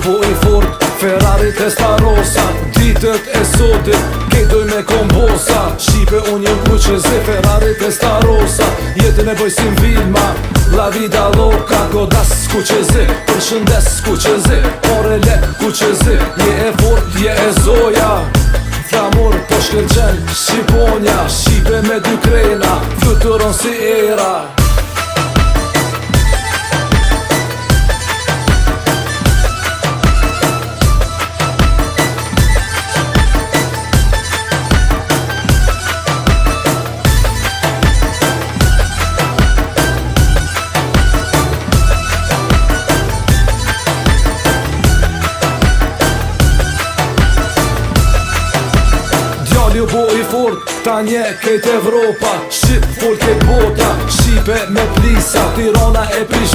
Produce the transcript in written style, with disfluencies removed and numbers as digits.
po i fort, Ferrari Testarossa, ditët e sotit, ketoj me kombosa. Shqipe unë jëm kuqezi, Ferrari Testarossa, jetën e bëj si m'vilma, la vida loca, godas kuqezi, përshëndes kuqezi, ore le kuqezi, je e fort, je e zoja. Flamur po shkërgjen, Shqiponja, Shqipe me dy krena, fluturon si era. Ju bo i fort, ta nje kejt Evropa, Shqip fol kejt bota, Shqipe me plisa, Tirana e Prish